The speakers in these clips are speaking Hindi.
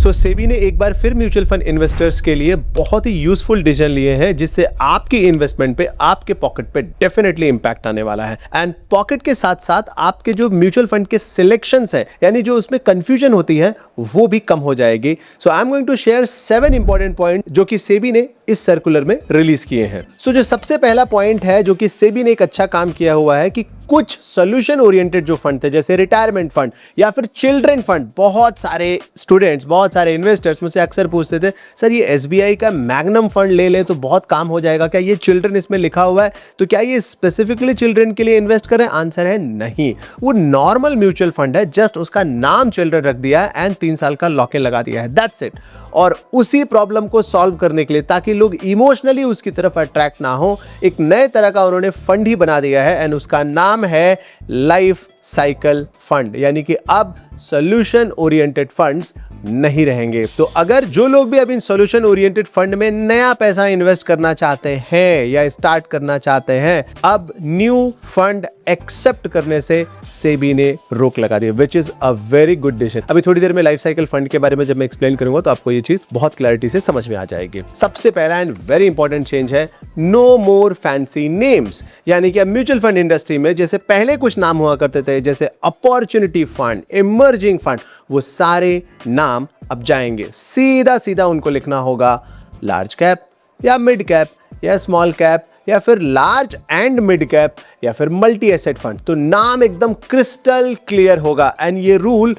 सो सेबी ने एक बार फिर म्यूचुअल फंड इन्वेस्टर्स के लिए बहुत ही यूजफुल डिसीजन लिए हैं, जिससे आपकी इन्वेस्टमेंट पे, आपके पॉकेट पे डेफिनेटली इंपैक्ट आने वाला है। एंड पॉकेट के साथ साथ आपके जो म्यूचुअल फंड के सिलेक्शंस है, यानी जो उसमें कंफ्यूजन होती है, वो भी कम हो जाएगी। So I am going to share 7 important point जो कि सेबी ने इस सर्कुलर में रिलीज किए हैं। सो जो सबसे पहला पॉइंट है जो कि सेबी ने एक अच्छा काम किया हुआ है कि कुछ सोल्यूशन ओरिएंटेड जो फंड थे, जैसे रिटायरमेंट फंड या फिर चिल्ड्रन फंड, बहुत सारे स्टूडेंट्स, बहुत सारे इन्वेस्टर्स मुझसे अक्सर पूछते थे, सर ये एसबीआई का मैग्नम फंड ले लें तो बहुत काम हो जाएगा, क्या ये चिल्ड्रन इसमें लिखा हुआ है, तो क्या ये स्पेसिफिकली चिल्ड्रन के लिए इन्वेस्ट करें? आंसर है नहीं, वो नॉर्मल म्यूचुअल फंड है, जस्ट उसका नाम चिल्ड्रन रख दिया है एंड 3 साल का लॉक इन लगा दिया है, दैट्स इट। और उसी प्रॉब्लम को सॉल्व करने के लिए, ताकि लोग इमोशनली उसकी तरफ अट्रैक्ट ना हो, एक नए तरह का उन्होंने फंड ही बना दिया है एंड उसका नाम है लाइफ साइकिल फंड, यानी कि अब सॉल्यूशन ओरिएंटेड फंड्स नहीं रहेंगे। तो अगर जो लोग भी अब इन सॉल्यूशन ओरिएंटेड फंड में नया पैसा इन्वेस्ट करना चाहते हैं या स्टार्ट करना चाहते हैं, अब न्यू फंड एक्सेप्ट करने से सेबी ने रोक लगा दी, which is a very good decision. अभी थोड़ी देर में लाइफ साइकिल फंड के बारे में जब मैं एक्सप्लेन करूंगा तो आपको ये चीज बहुत क्लैरिटी से समझ में आ जाएगी। सबसे पहला एंड वेरी इंपॉर्टेंट चेंज है नो मोर फैंसी नेम्स, यानी कि अब म्यूचुअल फंड इंडस्ट्री में जैसे पहले कुछ नाम हुआ करते थे, जैसे अपॉर्चुनिटी फंड, इमर्जिंग फंड, वो सारे नाम अब जाएंगे। सीधा सीधा उनको लिखना होगा लार्ज कैप या मिड कैप या स्मॉल कैप या फिर लार्ज एंड मिड कैप या फिर मल्टी एसेट फंड। तो नाम एकदम क्रिस्टल क्लियर होगा एंड ये रूल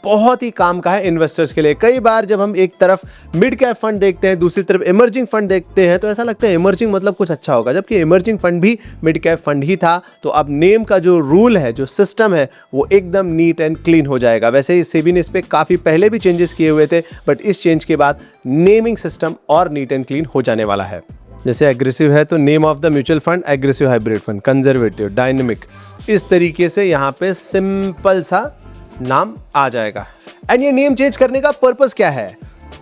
बहुत ही काम का है इन्वेस्टर्स के लिए। कई बार जब हम एक तरफ मिड कैप फंड देखते हैं, दूसरी तरफ इमर्जिंग फंड देखते हैं, तो ऐसा लगता है इमर्जिंग मतलब कुछ अच्छा होगा, जबकि इमर्जिंग फंड भी मिड कैप फंड ही था। तो अब नेम का जो रूल है, जो सिस्टम है, वो एकदम नीट एंड क्लीन हो जाएगा। वैसे ही सेबी ने इस पर काफ़ी पहले भी चेंजेस किए हुए थे, बट इस चेंज के बाद नेमिंग सिस्टम और नीट एंड क्लीन हो जाने वाला है। जैसे एग्रेसिव है तो name of the mutual fund aggressive hybrid fund, conservative, dynamic, इस तरीके से यहाँ पे सिंपल सा नाम आ जाएगा। एंड ये नेम चेंज करने का पर्पस क्या है?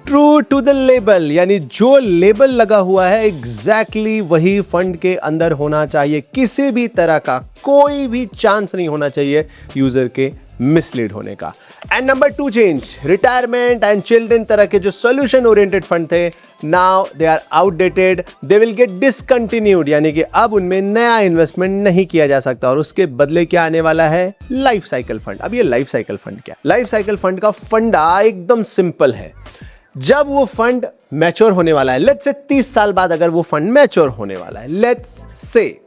ट्रू टू द लेबल, यानी जो लेबल लगा हुआ है एग्जैक्टली वही फंड के अंदर होना चाहिए। किसी भी तरह का कोई भी चांस नहीं होना चाहिए यूजर के मिसलीड होने का। And number 2 change, retirement and children तरह के जो सोल्यूशन ओरिएंटेड फंड थे, now they are outdated, they will get discontinued, यानी कि अब उनमें नया इन्वेस्टमेंट नहीं किया जा सकता और उसके बदले क्या आने वाला है? Life cycle fund. अब ये लाइफ साइकिल फंड क्या? लाइफ साइकिल फंड का फंडा एकदम सिंपल है। जब वो फंड मैच्योर होने वाला है, लेट्स से 30 साल बाद अगर वो फंड मैच्योर होने वाला है, लेट्स से,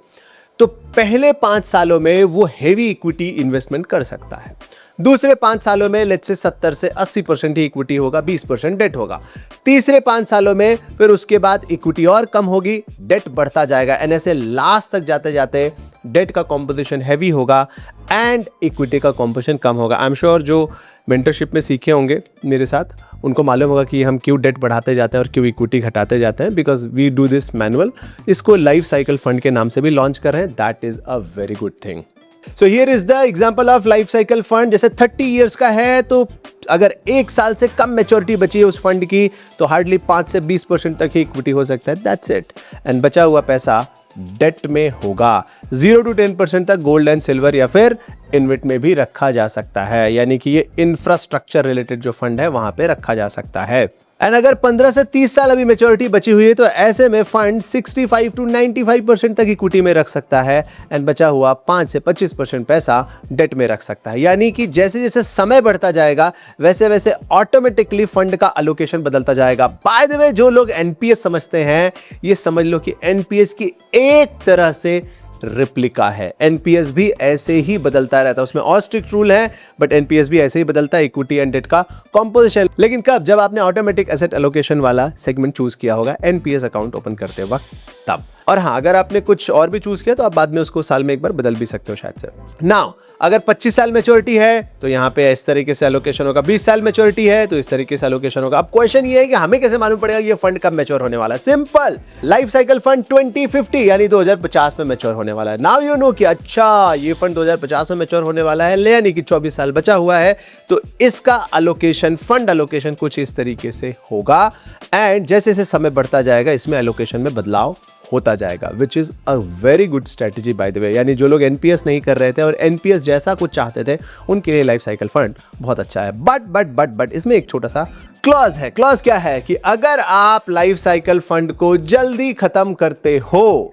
तो पहले 5 सालों में वो हेवी इक्विटी इन्वेस्टमेंट कर सकता है। दूसरे 5 सालों में लेट्स से 70 से 80% ही इक्विटी होगा, 20% डेट होगा। तीसरे 5 सालों में फिर उसके बाद इक्विटी और कम होगी, डेट बढ़ता जाएगा, एंड ऐसे लास्ट तक जाते जाते डेट का कॉम्पोजिशन हैवी होगा एंड इक्विटी का कॉम्पोजिशन कम होगा। आई एम श्योर जो मेंटरशिप में सीखे होंगे मेरे साथ, उनको मालूम होगा कि हम क्यों डेट बढ़ाते जाते हैं और क्यों इक्विटी घटाते जाते हैं, because we do this manual. इसको लाइफ साइकिल फंड के नाम से भी लॉन्च कर रहे हैं, that is a very good thing. So here is the example of life cycle fund. जैसे 30 इयर्स का है तो अगर 1 साल से कम मैच्योरिटी बची है उस फंड की, तो हार्डली 5 से 20% तक ही इक्विटी हो सकता है, दैट्स इट। एंड बचा हुआ पैसा डेट में होगा। 0 to 10% तक गोल्ड एंड सिल्वर या फिर इन्वेट में भी रखा जा सकता है, यानी कि ये इंफ्रास्ट्रक्चर रिलेटेड जो फंड है वहां पे रखा जा सकता है। एंड अगर 15 से 30 साल अभी मैच्योरिटी बची हुई है तो ऐसे में फंड 65 to 95% तक इक्विटी में रख सकता है एंड बचा हुआ 5 से 25% पैसा डेट में रख सकता है। यानी कि जैसे जैसे समय बढ़ता जाएगा वैसे वैसे ऑटोमेटिकली फंड का एलोकेशन बदलता जाएगा। बाय द वे, जो लोग एनपीएस समझते हैं, ये समझ लो कि एनपीएस की एक तरह से रिप्लिका है। एनपीएस भी ऐसे ही बदलता रहता है, उसमें और स्ट्रिक्ट रूल है, बट एनपीएस भी ऐसे ही बदलता है, इक्विटी एंड डेट का कॉम्पोजिशन। लेकिन कब? जब आपने ऑटोमेटिक एसेट एलोकेशन वाला सेगमेंट चूज किया होगा एनपीएस अकाउंट ओपन करते वक्त, तब। और हाँ, अगर आपने कुछ और भी चूज किया तो आप बाद में उसको साल में एक बार बदल भी सकते हो शायद से। नाउ अगर 25 साल मैच्योरिटी है तो यहाँ पे इस तरीके से एलोकेशन होगा, 20 साल मैच्योरिटी है तो इस तरीके से एलोकेशन होगा। अब क्वेश्चन ये है कि हमें कैसे मालूम पड़ेगा ये फंड कब मैच्योर होने वाला है? सिंपल, लाइफ साइकिल फंड 2050 यानी 2050 में मैच्योर होने वाला है। नाउ यू नो कि अच्छा ये फंड 2050 में मैच्योर होने वाला है, यानी कि 24 साल बचा हुआ है, तो इसका एलोकेशन, फंड एलोकेशन कुछ इस तरीके से होगा। एंड जैसे जैसे समय बढ़ता जाएगा इसमें एलोकेशन में बदलाव होता जाएगा, विच is a very good strategy by the way. यानी जो लोग एनपीएस नहीं कर रहे थे और एनपीएस जैसा कुछ चाहते थे, उनके लिए लाइफ साइकिल फंड बहुत अच्छा है। बट इसमें एक छोटा सा क्लॉज है। क्लॉज क्या है कि अगर आप लाइफ साइकिल फंड को जल्दी खत्म करते हो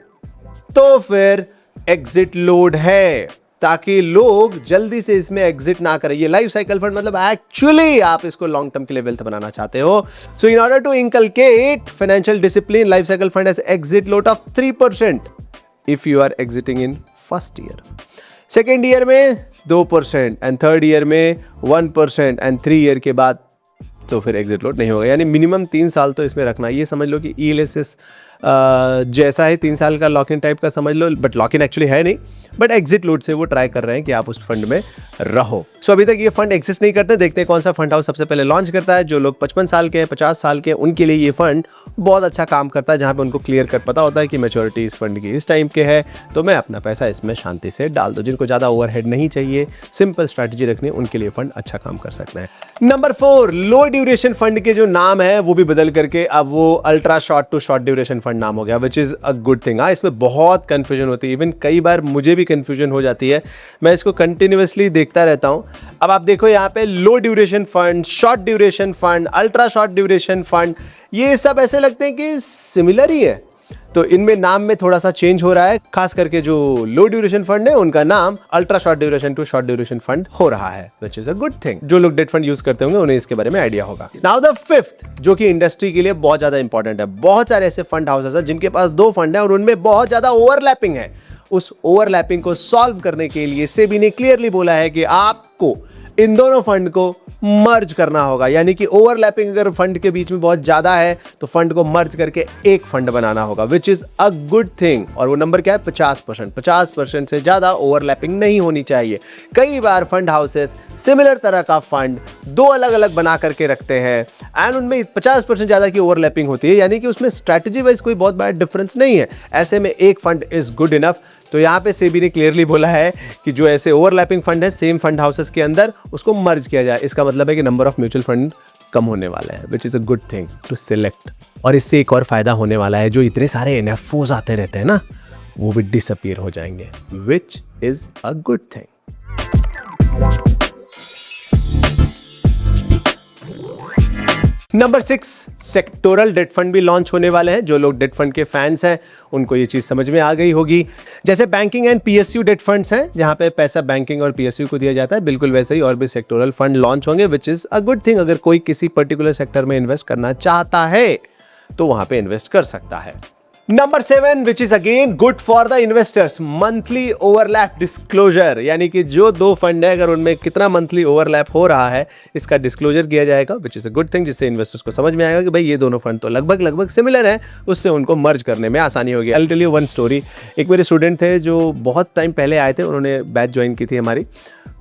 तो फिर एग्जिट लोड है, ताकि लोग जल्दी से इसमें एग्जिट ना करें। ये लाइफ साइकिल फंड मतलब एक्चुअली आप इसको लॉन्ग टर्म के लिए वेल्थ बनाना चाहते हो। So in order to inculcate financial discipline, life cycle fund has exit load of 3% if you are exiting in first year, second year में 2% एंड थर्ड ईयर में 1% एंड 3 ईयर के बाद तो फिर एग्जिट लोड नहीं होगा। यानी मिनिमम 3 साल तो इसमें रखना। ये समझ लो कि ELSS जैसा है, 3 साल का लॉक इन टाइप का समझ लो, बट लॉक इन एक्चुअली है नहीं, बट एग्जिट लोड से वो ट्राई कर रहे हैं कि आप उस फंड में रहो। सो अभी तक ये फंड एग्जिस्ट नहीं करते। देखते हैं कौन सा फंड हाउस सबसे पहले लॉन्च करता है। जो लोग 55 साल के हैं, 50 साल के हैं, उनके लिए ये फंड बहुत अच्छा काम करता है, जहाँ पे उनको क्लियर कट पता होता है कि मैच्योरिटी इस फंड की इस टाइम के है, तो मैं अपना पैसा इसमें शांति से डाल दूँ। जिनको ज़्यादा ओवरहेड नहीं चाहिए, सिंपल स्ट्रैटेजी रखनी, उनके लिए फंड अच्छा काम कर सकते हैं। नंबर 4, लो ड्यूरेशन फंड के जो नाम है वो भी बदल करके अब वो ultra short to short duration fund नाम हो गया, which is a good thing. हाँ, इसमें बहुत कंफ्यूजन होती है, इवन कई बार मुझे भी कंफ्यूजन हो जाती है। मैं इसको कंटिन्यूअसली देखता रहता हूं। अब आप देखो यहाँ पे low duration fund, short duration fund, ultra short duration fund, ये सब ऐसे लगते हैं कि सिमिलर ही है। तो इनमें नाम में थोड़ा सा चेंज हो रहा है। खास करके जो लो ड्यूरेशन फंड है उनका नाम ultra short duration to short duration fund हो रहा है, which is a good thing. जो लोग डेट फंड यूज करते होंगे उन्हें इसके बारे में आइडिया होगा। नाउ द 5th, जो कि इंडस्ट्री के लिए बहुत ज्यादा इंपॉर्टेंट है। बहुत सारे ऐसे फंड हाउसेस हैं जिनके पास 2 फंड है और उनमें बहुत ज्यादा ओवरलैपिंग है। उस ओवरलैपिंग को सॉल्व करने के लिए सेबी ने क्लियरली बोला है कि आपको इन दोनों फंड को मर्ज करना होगा। यानी कि ओवरलैपिंग अगर फंड के बीच में बहुत ज्यादा है तो फंड को मर्ज करके एक फंड बनाना होगा, विच इज अ गुड थिंग। और वो नंबर क्या है? 50%। 50% से ज्यादा ओवरलैपिंग नहीं होनी चाहिए। कई बार फंड हाउसेस सिमिलर तरह का फंड 2 अलग अलग बना करके रखते हैं एंड उनमें 50% ज्यादा की ओवरलैपिंग होती है, यानी कि उसमें स्ट्रैटेजी वाइज कोई बहुत बड़ा डिफरेंस नहीं है। ऐसे में एक फंड इज गुड इनफ। तो यहाँ पे सेबी ने क्लियरली बोला है कि जो ऐसे ओवरलैपिंग फंड है सेम फंड हाउसेस के अंदर, उसको मर्ज किया जाए। इसका मतलब है कि नंबर ऑफ म्यूचुअल फंड कम होने वाला है, which is a good thing to select. और इससे एक और फायदा होने वाला है, जो इतने सारे NFOs आते रहते हैं ना, वो भी डिसअपीयर हो जाएंगे, which is a good thing. Number 6, sectoral debt fund भी लॉन्च होने वाले हैं। जो लोग डेट फंड के फैंस हैं उनको ये चीज़ समझ में आ गई होगी। जैसे banking and PSU date funds हैं जहां पे पैसा बैंकिंग और PSU को दिया जाता है, बिल्कुल वैसे ही और भी सेक्टोरल फंड लॉन्च होंगे, विच इज़ अ गुड थिंग। अगर कोई किसी पर्टिकुलर सेक्टर में इन्वेस्ट करना चाहता है तो वहां पे इन्वेस्ट कर सकता है। Number 7, which is again good for the investors, monthly overlap disclosure. यानी कि जो 2 फंड है अगर उनमें कितना मंथली ओवरलैप हो रहा है इसका डिस्क्लोजर किया जाएगा, विच इज अ गुड थिंग। जिससे इन्वेस्टर्स को समझ में आएगा कि भाई ये दोनों फंड तो लगभग सिमिलर है, उससे उनको मर्ज करने में आसानी होगी। I will tell you one story. एक मेरे स्टूडेंट थे जो बहुत टाइम पहले आए थे, उन्होंने बैच ज्वाइन की थी हमारी,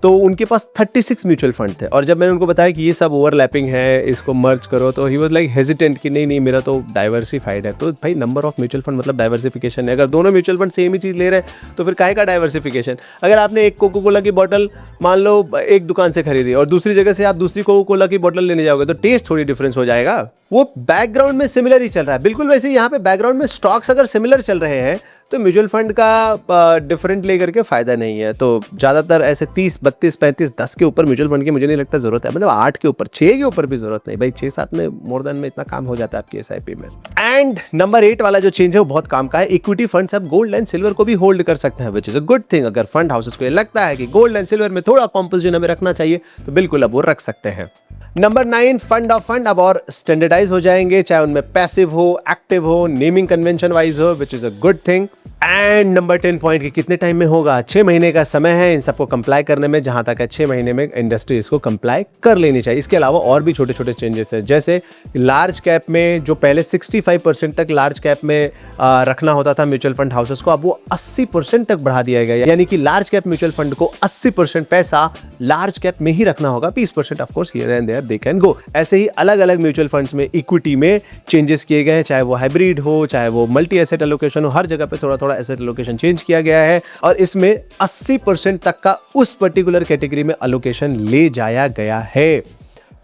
तो उनके पास 36 म्यूचुअल फंड थे। और जब मैंने उनको बताया कि ये सब ओवरलैपिंग है, इसको मर्ज करो, तो ही वाज लाइक हेजिटेंट कि नहीं मेरा तो डाइवर्सिफाइड है। तो भाई नंबर ऑफ म्यूचुअल फंड मतलब डाइवर्सिफिकेशन है। अगर दोनों म्यूचुअल फंड सेम ही चीज़ ले रहे हैं तो फिर काहे का डाइवर्सिफिकेशन? अगर आपने एक कोको कोला की बोतल मान लो एक दुकान से खरीदी और दूसरी जगह से आप दूसरी कोको कोला की बोतल लेने जाओगे तो टेस्ट थोड़ी डिफरेंस हो जाएगा। वो बैकग्राउंड में सिमिलर ही चल रहा है। बिल्कुल वैसे ही यहाँ पे बैकग्राउंड में स्टॉक्स अगर सिमिलर चल रहे हैं तो म्यूचुअल फंड का डिफरेंट लेकर के फायदा नहीं है। तो ज़्यादातर ऐसे 30, 32, 35, 10 के ऊपर म्यूचुअल फंड की मुझे नहीं लगता जरूरत है। मतलब 8 के ऊपर, 6 के ऊपर भी जरूरत नहीं भाई। 6-7 में मोर देन में इतना काम हो जाता है आपकी SIP में। एंड नंबर 8 वाला जो चेंज है वो बहुत काम का है। इक्विटी फंड्स अब गोल्ड एंड सिल्वर को भी होल्ड कर सकते हैं, विच इज अ गुड थिंग। अगर फंड हाउसेस को ये लगता है कि गोल्ड एंड सिल्वर में थोड़ा कॉम्पोजिशन हमें रखना चाहिए तो बिल्कुल अब वो रख सकते हैं। नंबर 9, फंड ऑफ फंड अब और स्टैंडर्डाइज हो जाएंगे, चाहे उनमें पैसिव हो, एक्टिव हो, नेमिंग कन्वेंशन वाइज हो, विच is a good thing. And number 10 point की कितने टाइम में होगा? 6 महीने का समय है इन सबको कंप्लाई करने में। जहां तक है 6 महीने में इंडस्ट्री इसको कंप्लाई कर लेनी चाहिए। इसके अलावा और भी छोटे छोटे चेंजेस हैं, जैसे लार्ज कैप में जो पहले 65% तक लार्ज कैप में रखना होता था म्यूचुअल फंड हाउसेस को, अब वो 80% तक बढ़ा दिया गया। यानी कि लार्ज कैप म्यूचुअल फंड को 80% पैसा लार्ज कैप में ही रखना होगा। 20% of course here and there they can go. ऐसे ही अलग अलग म्यूचुअल फंड्स में इक्विटी में चेंजेस किए गए हैं, चाहे वो हाइब्रिड हो, चाहे वो मल्टी एसेट एलोकेशन हो, हर जगह पे थोड़ा थोड़ा एसेट एलोकेशन चेंज किया गया है। और इसमें 80% तक का उस पर्टिकुलर कैटेगरी में एलोकेशन ले जाया गया है।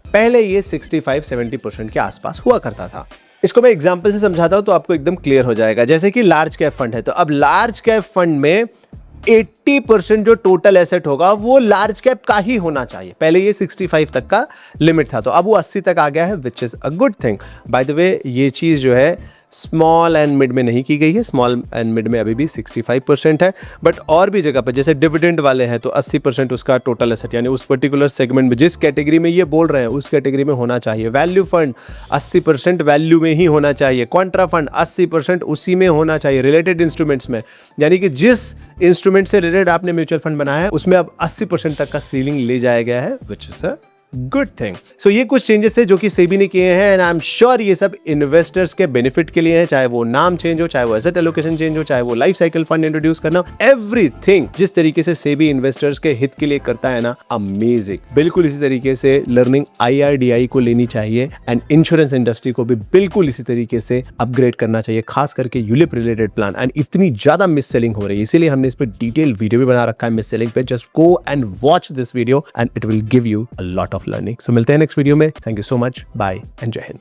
पहले ये 65-70% के आसपास हुआ करता था। इसको मैं एग्जांपल से समझाता हूं तो आपको एकदम क्लियर हो जाएगा। जैसे कि लार्ज कैप फंड है, तो अब लार्ज कैप फंड में 80% जो टोटल एसेट होगा वो लार्ज कैप का ही होना चाहिए। पहले ये 65 तक का लिमिट था, तो अब वो 80 तक आ गया है, which is a good thing. By the way ये चीज जो है स्मॉल एंड मिड में नहीं की गई है, स्मॉल एंड मिड में अभी भी 65% है, बट और भी जगह पर जैसे डिविडेंड वाले हैं तो 80% उसका टोटल एसेट, यानी उस पर्टिकुलर सेगमेंट में जिस कैटेगरी में ये बोल रहे हैं उस कैटेगरी में होना चाहिए। वैल्यू फंड 80% वैल्यू में ही होना चाहिए, कॉन्ट्रा फंड 80% उसी में होना चाहिए, रिलेटेड इंस्ट्रूमेंट्स में, यानी कि जिस इंस्ट्रूमेंट से रिलेटेड आपने म्यूचुअल फंड बनाया है उसमें अब 80% तक का सीलिंग ले जाया गया है, which is a good thing. So ये कुछ चेंजेस है जो कि सेबी ने किए हैं, एंड आई एम श्योर ये सब इन्वेस्टर्स के बेनिफिट के लिए है, चाहे वो नाम चेंज हो, चाहे वो एसेट एलोकेशन चेंज हो, चाहे वो लाइफ साइकिल फंड इंट्रोड्यूस करना, एवरीथिंग जिस तरीके से सेबी इन्वेस्टर्स के हित के लिए करता है ना, अमेजिंग। बिल्कुल इसी तरीके से लर्निंग IRDAI को लेनी चाहिए, एंड इंश्योरेंस इंडस्ट्री को भी बिल्कुल इसी तरीके से अपग्रेड करना चाहिए, खास करके यूलिप रिलेटेड प्लान। एंड इतनी ज्यादा मिस सेलिंग हो रही है, इसीलिए हमने इस पर डिटेल वीडियो भी बना रखा है मिस सेलिंग पे। Just go and watch this video and it will give you a lot of learning. So मिलते हैं नेक्स्ट वीडियो में। Thank you so much, bye and जय हिंद।